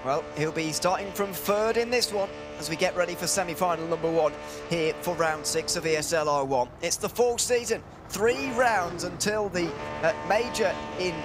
Well, he'll be starting from third in this one as we get ready for semi-final number 1 here for round 6 of ESL R1. It's the fall season, 3 rounds until the major in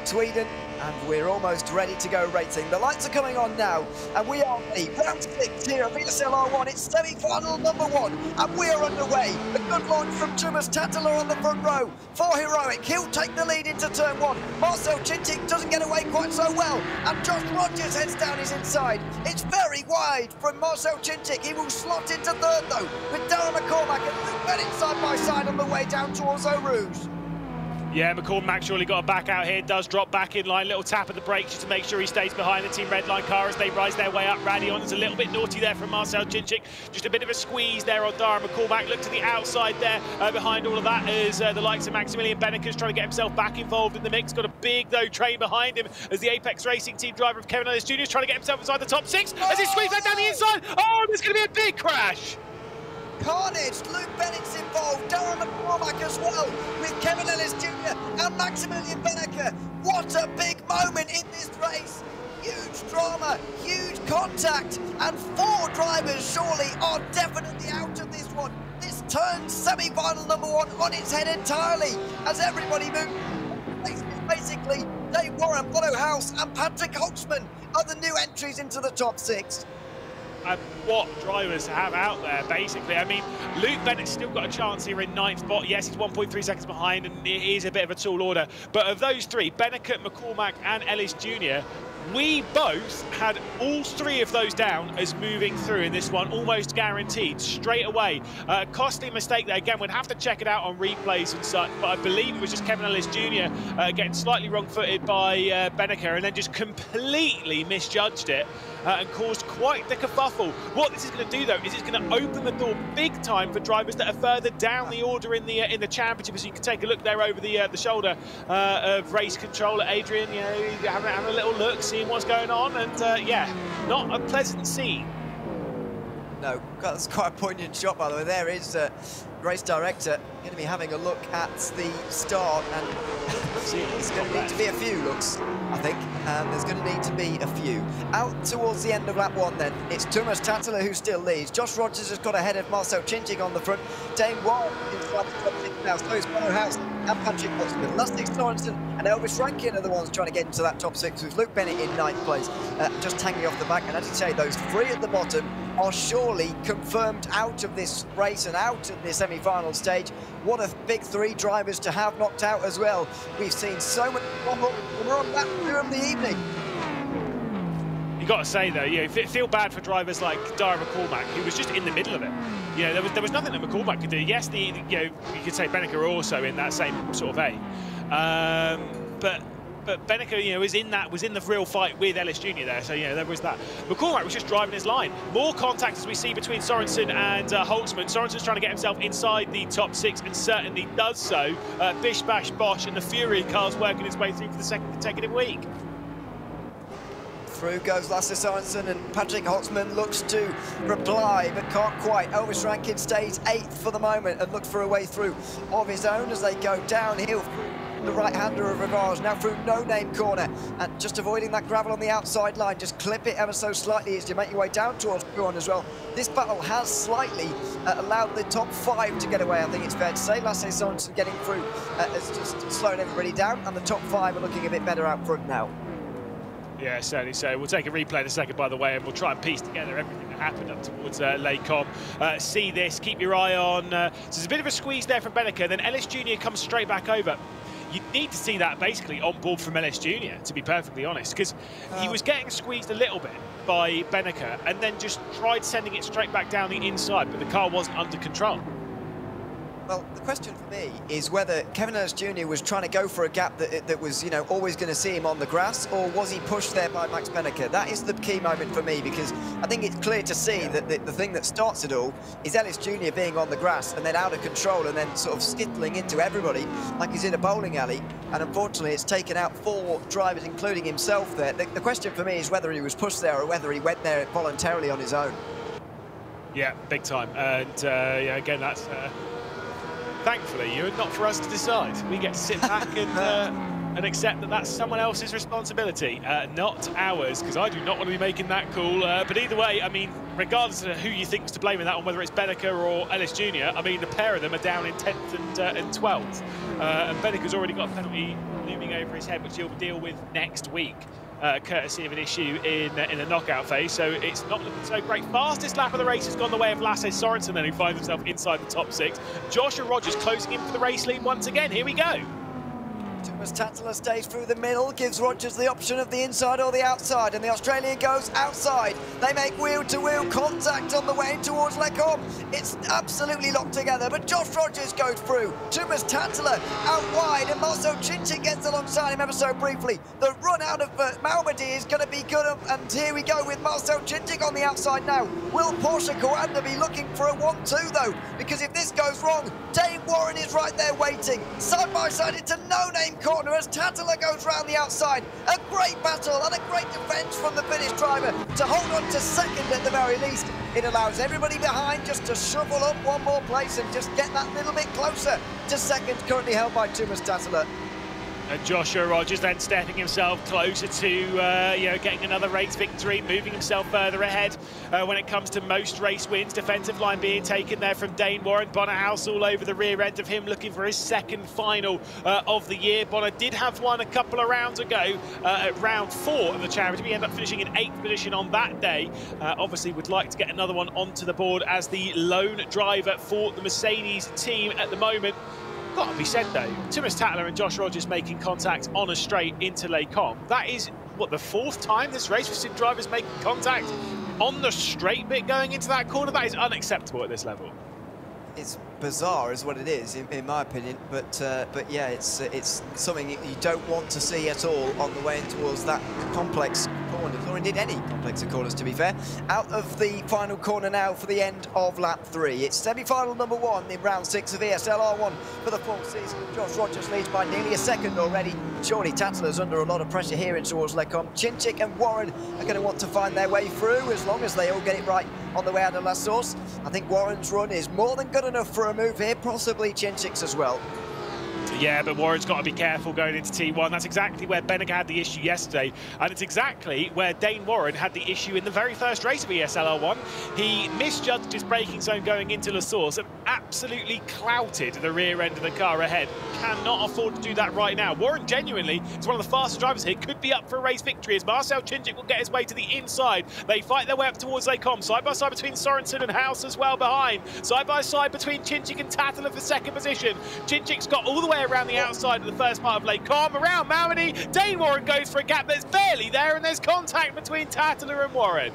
Sweden, and we're almost ready to go racing. The lights are coming on now, and we are ready. Round 6 here at ESL R1. It's semi-final number 1, and we are underway. A good launch from Thomas Tattler on the front row. For Heroic, he'll take the lead into turn 1. Marcel Chintik doesn't get away quite so well, and Josh Rogers heads down his inside. It's very wide from Marcel Chintik. He will slot into third, though, with Darren McCormack and Luke Bennett side by side on the way down towards Eau Rouge. Yeah, McCormack surely got a back out here, does drop back in line, little tap of the brakes just to make sure he stays behind the Team Redline car as they rise their way up. Radion is a little bit naughty there from Marcel Chinchik, just a bit of a squeeze there on Darren McCormack. Look to the outside there, behind all of that is the likes of Maximilian Benneker's trying to get himself back involved in the mix. Got a big, though, train behind him as the Apex Racing Team driver of Kevin Ellis Jr. is trying to get himself inside the top 6 as he squeezes that down the inside. Oh, there's going to be a big crash. Carnage, Luke Bennett's involved, Darren McCormack as well, with Kevin Ellis Jr. and Maximilian Benneker. What a big moment in this race. Huge drama, huge contact, and 4 drivers surely are definitely out of this one. This turns semi-final number 1 on its head entirely, as everybody moves. Basically, Dave Warren, Bono House, and Patrick Holtzman are the new entries into the top 6. And what drivers have out there, basically. I mean, Luke Bennett's still got a chance here in 9th spot. Yes, he's 1.3 seconds behind, and it is a bit of a tall order. But of those 3, Benneker, McCormack, and Ellis Jr., we both had all 3 of those down as moving through in this one, almost guaranteed, straight away. Costly mistake there. Again, we'd have to check it out on replays and such, but I believe it was just Kevin Ellis Jr. Getting slightly wrong-footed by Benneker and then just completely misjudged it. And caused quite the kerfuffle. What this is going to do, though, is it's going to open the door big time for drivers that are further down the order in the championship. As you can take a look there over the shoulder of race controller Adrian, you know, having a little look, seeing what's going on, and yeah, not a pleasant scene. No, that's quite a poignant shot, by the way. There is race director going to be having a look at the start, and there's going to need to be a few looks, I think. There's going to need to be a few. Out towards the end of lap 1 then, it's Thomas Tattler who still leads. Josh Rogers has got ahead of Marcel Chinchik on the front. Dane Warren inside the top 6 now, so is Bono House and Patrick Holtzman. Lustig Sorensen and Elvis Rankin are the ones trying to get into that top 6, with Luke Bennett in 9th place, just hanging off the back. And as you say, those 3 at the bottom are surely confirmed out of this race and out of the semi-final stage. What a big 3 drivers to have knocked out as well. We've seen so much trouble, and we're on lap 2 of the evening. You got to say though, you know, feel bad for drivers like Darren McCormack, who was just in the middle of it. You know, there was nothing that McCormack could do. Yes, you know, you could say Benneker also in that same sort of vein, but Benneker, you know, was in the real fight with Ellis Jr. there, so, you know, there was that. McCormack was just driving his line. More contact as we see between Sorensen and Holtzman. Sorensen's trying to get himself inside the top 6 and certainly does so. Bish Bash Bosch and the Fury car's working its way through for the 2nd consecutive week. Through goes Lasse Sorensen, and Patrick Holtzman looks to reply but can't quite. Elvis Rankin stays 8th for the moment and looks for a way through of his own as they go downhill. The right-hander of Rivage now through No Name corner, and just avoiding that gravel on the outside line. Just clip it ever so slightly as you make your way down towards Q1 as well. This battle has slightly allowed the top 5 to get away, I think it's fair to say. Lasse Sorensen getting through has just slowed everybody down, and the top 5 are looking a bit better out front now. Yeah, certainly so. We'll take a replay in a second, by the way, and we'll try and piece together everything that happened up towards Lake Com. See this, keep your eye on. So there's a bit of a squeeze there from Benneker, then Ellis Jr. comes straight back over. You need to see that basically on board from Ellis Jr., to be perfectly honest, because he was getting squeezed a little bit by Benneker and then just tried sending it straight back down the inside, but the car wasn't under control. Well, the question for me is whether Kevin Ellis Jr. was trying to go for a gap that was, you know, always going to see him on the grass, or was he pushed there by Max Benneker? That is the key moment for me, because I think it's clear to see that the thing that starts it all is Ellis Jr. being on the grass and then out of control and then sort of skittling into everybody like he's in a bowling alley. And unfortunately, it's taken out 4 drivers, including himself there. The question for me is whether he was pushed there or whether he went there voluntarily on his own. Yeah, big time. And yeah, again, that's... thankfully, you're not for us to decide. We get to sit back and and accept that that's someone else's responsibility, not ours, because I do not want to be making that call. But either way, I mean, regardless of who you think's to blame in that one, whether it's Beneker or Ellis Jr., I mean, the pair of them are down in 10th and 12th. And Beneker's already got a penalty looming over his head, which he'll deal with next week. Courtesy of an issue in the knockout phase, so it's not looking so great. Fastest lap of the race has gone the way of Lasse Sorensen, then, who finds himself inside the top 6. Joshua Rogers closing in for the race lead once again. Here we go. Thomas Tattler stays through the middle, gives Rogers the option of the inside or the outside, and the Australian goes outside. They make wheel-to-wheel contact on the way towards Lecombe. It's absolutely locked together, but Josh Rogers goes through. Thomas Tattler out wide, and Marcel Cincic gets alongside him ever so briefly. The run out of Malmedy is going to be good, and here we go with Marcel Cincic on the outside now. Will Porsche Coanda be looking for a 1-2 though? Because if this goes wrong, Dane Warren is right there waiting. Side by side into no-name corner as Tattler goes round the outside. A great battle and a great defence from the Finnish driver to hold on to second at the very least. It allows everybody behind just to shovel up one more place and just get that little bit closer to second, currently held by Thomas Tattler. And Joshua Rogers then stepping himself closer to getting another race victory, moving himself further ahead when it comes to most race wins. Defensive line being taken there from Dane Warren. Bonner House all over the rear end of him, looking for his second final of the year. Bonner did have one a couple of rounds ago at round 4 of the championship. He ended up finishing in 8th position on that day. Obviously would like to get another one onto the board as the lone driver for the Mercedes team at the moment. Got to be said though, Thomas Tattler and Josh Rogers making contact on a straight into Lecombe. That is, what, the 4th time this race we've seen drivers making contact on the straight bit going into that corner? That is unacceptable at this level. It's bizarre is what it is, in my opinion, but yeah, it's something you don't want to see at all on the way in towards that complex corner, or indeed any complex of corners, to be fair. Out of the final corner now for the end of lap 3. It's semi-final number 1 in round 6 of ESL R1 for the 4th season. Josh Rogers leads by nearly a second already. Surely Tattler's under a lot of pressure here in towards Lecombe. Cincic and Warren are going to want to find their way through as long as they all get it right on the way out of La Source. I think Warren's run is more than good enough for a move here, possibly Cincic's as well. Yeah, but Warren's got to be careful going into T1. That's exactly where Beneker had the issue yesterday, and it's exactly where Dane Warren had the issue in the very first race of ESL R1. He misjudged his braking zone going into La Source and absolutely clouted the rear end of the car ahead. Cannot afford to do that right now. Warren genuinely is one of the fastest drivers here, could be up for a race victory as Marcel Cincic will get his way to the inside. They fight their way up towards Lecombe, side by side between Sorensen and House as well behind. Side by side between Cincic and Tattler for second position. Cincic's got all the way around the outside of the first part of Lecombe, around Malmedy. Dane Warren goes for a gap that's barely there, and there's contact between Tattler and Warren.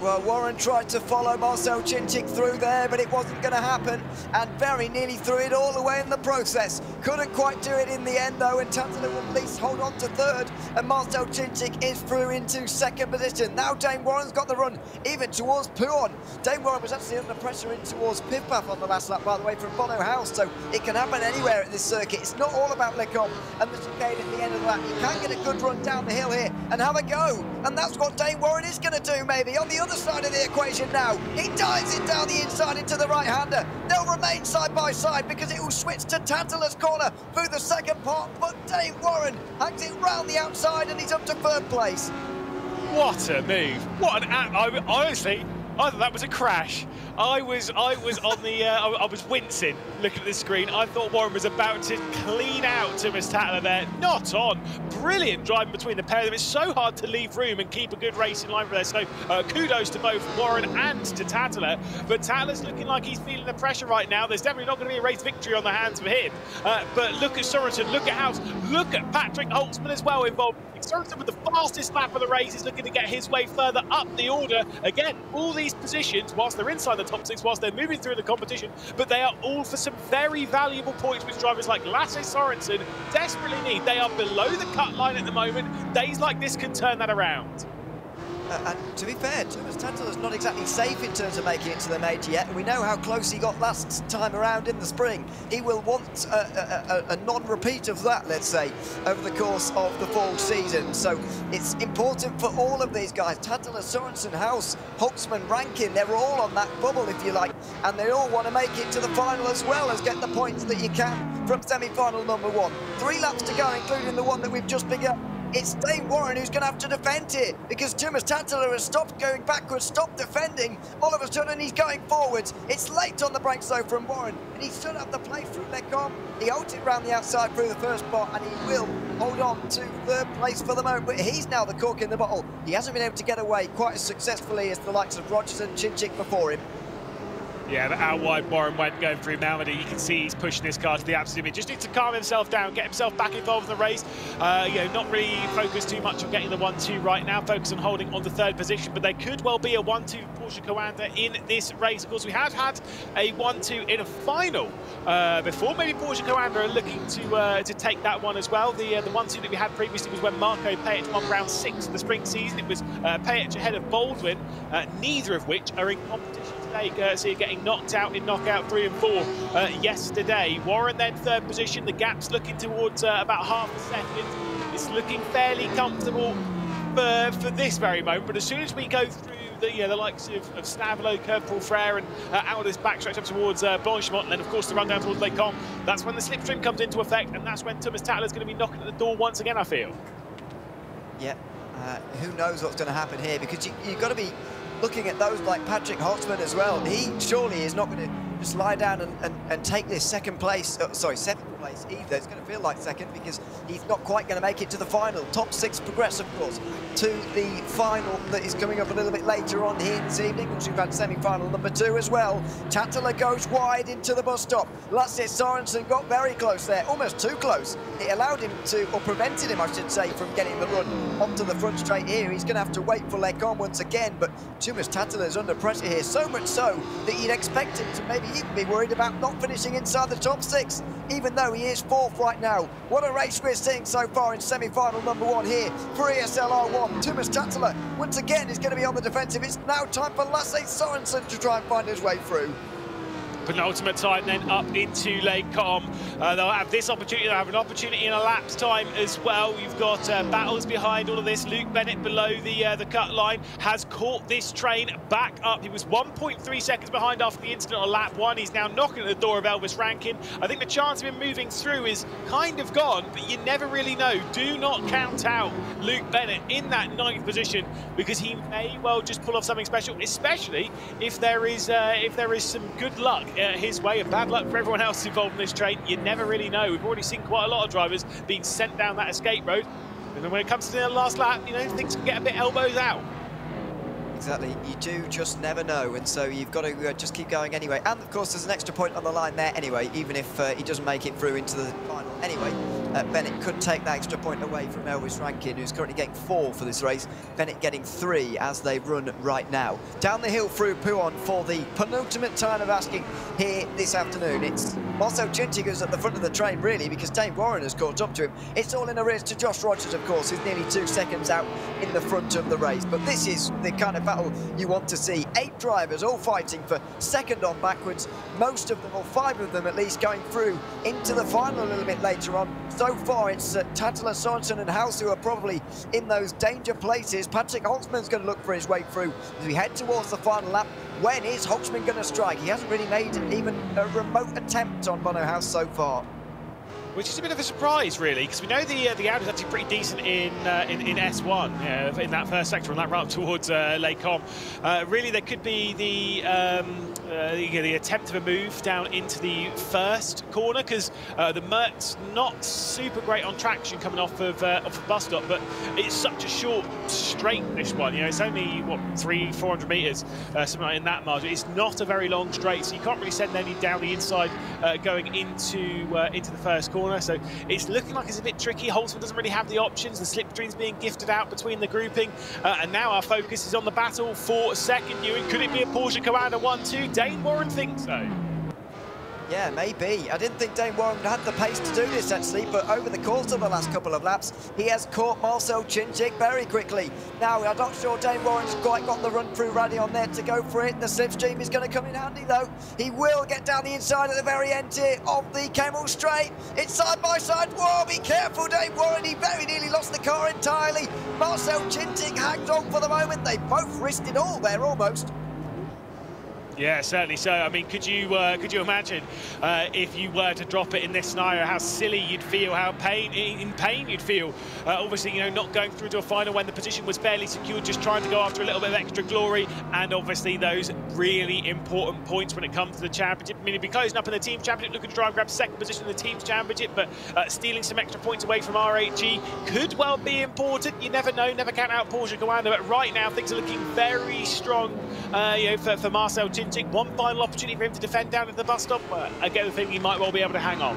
Well, Warren tried to follow Marcel Cincic through there, but it wasn't going to happen, and very nearly threw it all away in the process. Couldn't quite do it in the end, though, and Tattler will at least hold on to 3rd, and Marcel Cincic is through into 2nd position. Now Dane Warren's got the run, even towards Puon. Dane Warren was actually under pressure in towards Pivpath on the last lap, by the way, from Bono House, so it can happen anywhere at this circuit. It's not all about Lecombe and the chicane at the end of the lap. You can get a good run down the hill here and have a go, and that's what Dane Warren is going to do, maybe. On the other side of the equation now, he dives it down the inside into the right-hander. They'll remain side by side because it will switch to Tattler's corner through the second part, but Dane Warren hangs it round the outside and he's up to 3rd place. What a move! What an honestly, I thought that was a crash. I was on the I was wincing looking at the screen. I thought Warren was about to clean out Thomas Tattler there. Not on. Brilliant driving between the pair of them. It's so hard to leave room and keep a good race in line for there. So kudos to both Warren and to Tattler. But Tattler's looking like he's feeling the pressure right now. There's definitely not going to be a race victory on the hands for him. But look at Sorensen, look at House, look at Patrick Holtzman as well involved. Sorensen with the fastest lap of the race is looking to get his way further up the order. Again, all these positions, whilst they're inside the top 6, whilst they're moving through the competition, but they are all for some very valuable points which drivers like Lasse Sorensen desperately need. They are below the cut line at the moment. Days like this can turn that around. And to be fair, Thomas Tantala's not exactly safe in terms of making it to the major yet. We know how close he got last time around in the spring. He will want a non-repeat of that, let's say, over the course of the fall season. So it's important for all of these guys. Tantala, Sorensen, House, Holtzman, Rankin, they're all on that bubble, if you like, and they all want to make it to the final as well as get the points that you can from semi-final number 1. 3 laps to go, including the one that we've just begun. It's Dane Warren who's going to have to defend here because Thomas Tantala has stopped going backwards, stopped defending. All of a sudden, he's going forwards. It's late on the brakes, though, from Warren, and he stood up the plate through Lecombe. He holds it round the outside through the first spot, and he will hold on to third place for the moment. But he's now the cork in the bottle. He hasn't been able to get away quite as successfully as the likes of Rogers and Chinchik before him. Yeah, but out wide Warren went going through Malmedy. You can see he's pushing this car to the absolute limit. Just needs to calm himself down, get himself back involved in the race. You know, not really focused too much on getting the 1-2 right now. Focus on holding on the 3rd position, but there could well be a 1-2 Porsche Coanda in this race. Of course, we have had a 1-2 in a final before. Maybe Porsche Coanda are looking to take that one as well. The 1-2 that we had previously was when Marco Pejec won round 6 of the spring season. It was Pejec ahead of Baldwin, neither of which are in competition today, courtesy of getting knocked out in knockout 3 and 4 yesterday. Warren then 3rd position. The gap's looking towards about half a second. It's looking fairly comfortable for this very moment, but as soon as we go through the likes of Stavelo, Paul Frere, and out this backstretch up towards Blanchimont, and then of course the run down towards Lecombe, that's when the slipstream comes into effect, and that's when Thomas Tantala's going to be knocking at the door once again, I feel. Yeah, who knows what's going to happen here, because you've got to be looking at those like Patrick Holtzman as well. He surely is not going to just lie down and take this seventh place either. It's going to feel like second because he's not quite going to make it to the final. Top 6 progress, of course, to the final that is coming up a little bit later on here this evening, because we've had semi-final number 2 as well. Tantala goes wide into the bus stop. Lasse Sorensen got very close there, almost too close. It allowed him to, or prevented him, I should say, from getting the run onto the front straight here. He's going to have to wait for Lecombe once again, but Thomas Tantala is under pressure here, so much so that you'd expect him to maybe even be worried about not finishing inside the top 6, even though he is 4th right now. What a race we're seeing so far in semi-final number 1 here for ESL R1. Thomas Tantala once again is going to be on the defensive. It's now time for Lasse Sorensen to try and find his way through. Penultimate time then up into Lecombe. They'll have this opportunity, they'll have an opportunity in a lap's time as well. You've got battles behind all of this. Luke Bennett below the cut line has caught this train back up. He was 1.3 seconds behind after the incident on lap 1. He's now knocking at the door of Elvis Rankin. I think the chance of him moving through is kind of gone, but you never really know. Do not count out Luke Bennett in that 9th position, because he may well just pull off something special, especially if there is some good luck his way, and bad luck for everyone else involved in this train. You never really know. We've already seen quite a lot of drivers being sent down that escape road, and then when it comes to the last lap, you know, things can get a bit elbows out. Exactly, you do just never know, and so you've got to just keep going anyway. And of course, there's an extra point on the line there anyway, even if he doesn't make it through into the final anyway. Bennett could take that extra point away from Elvis Rankin, who's currently getting 4 for this race. Bennett getting 3 as they run right now. Down the hill through Pouhon for the penultimate time of asking here this afternoon. It's Marcel Chinchik who's at the front of the train, really, because Dane Warren has caught up to him. It's all in arrears to Josh Rogers, of course, who's nearly 2 seconds out in the front of the race. But this is the kind of battle you want to see. 8 drivers all fighting for second on backwards. Most of them, or 5 of them at least, going through into the final a little bit later on. So far, it's Tantala, Sorensen and House who are probably in those danger places. Patrick Holtzman's going to look for his way through as we head towards the final lap. When is Holtzman going to strike? He hasn't really made even a remote attempt on Bono House so far. Which is a bit of a surprise, really, because we know the Audi's actually pretty decent in S1 in that first sector on that run up towards Lecombe. Really, there could be the attempt of a move down into the first corner, because the Merc's not super great on traction coming off of the bus stop, but it's such a short straight, this one. You know, it's only what 300-400 meters, something like in that margin. It's not a very long straight, so you can't really send any down the inside going into the first corner. So it's looking like it's a bit tricky. Holtzman doesn't really have the options. The slipstream's being gifted out between the grouping, and now our focus is on the battle for second. Ewan, could it be a Porsche Coanda 1-2? Dane Warren thinks so. Yeah, maybe. I didn't think Dane Warren had the pace to do this, actually, but over the course of the last couple of laps, he has caught Marcel Chinchik very quickly. Now, I'm not sure Dane Warren's quite got the run-through rally on there to go for it. The slipstream is going to come in handy, though. He will get down the inside at the very end here of the Kemmel Straight. It's side by side. Whoa, be careful, Dane Warren. He very nearly lost the car entirely. Marcel Chinchik hangs on for the moment. They both risked it all there, almost. Yeah, certainly so. I mean, could you imagine if you were to drop it in this scenario, how silly you'd feel, how in pain you'd feel. Obviously, you know, not going through to a final when the position was fairly secure, just trying to go after a little bit of extra glory, and obviously those really important points when it comes to the championship. I mean, he'd be closing up in the team championship, looking to try and grab second position in the team's championship, but stealing some extra points away from RHE could well be important. You never know, never count out Porsche Coanda, but right now things are looking very strong, you know, for Marcel Chinchik. One final opportunity for him to defend down at the bus stop. I get the feeling he might well be able to hang on.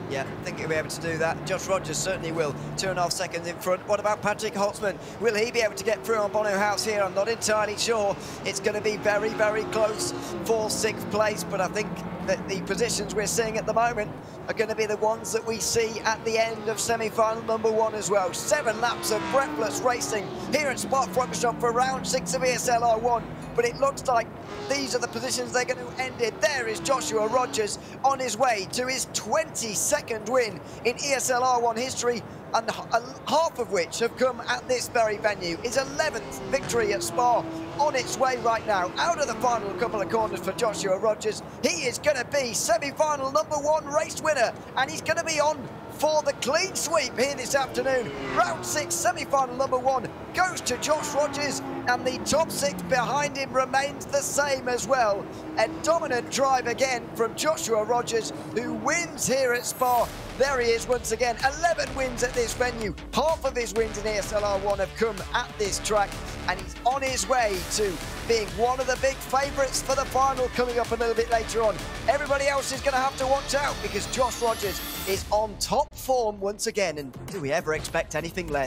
Yeah, I think he'll be able to do that. Josh Rogers certainly will. 2.5 seconds in front. What about Patrick Holtzman? Will he be able to get through on Bono House here? I'm not entirely sure. It's going to be very, very close for 6th place, but I think that the positions we're seeing at the moment are going to be the ones that we see at the end of semi-final number 1 as well. 7 laps of breathless racing here at Spa-Francorchamps for round 6 of ESL R1, but it looks like these are the positions they're going to end in. There is Joshua Rogers on his way to his 22nd win in ESL R1 history, and half of which have come at this very venue. His 11th victory at Spa, on its way right now, out of the final couple of corners for Joshua Rogers. He is going to be semi-final number 1 race winner, and he's going to be on for the clean sweep here this afternoon. Round 6, semi-final number 1 goes to Josh Rogers, and the top 6 behind him remains the same as well. A dominant drive again from Joshua Rogers, who wins here at Spa. There he is once again, 11 wins at this venue. Half of his wins in ESL R1 have come at this track, and he's on his way to being one of the big favourites for the final coming up a little bit later on. Everybody else is going to have to watch out, because Josh Rogers is on top form once again, and do we ever expect anything less?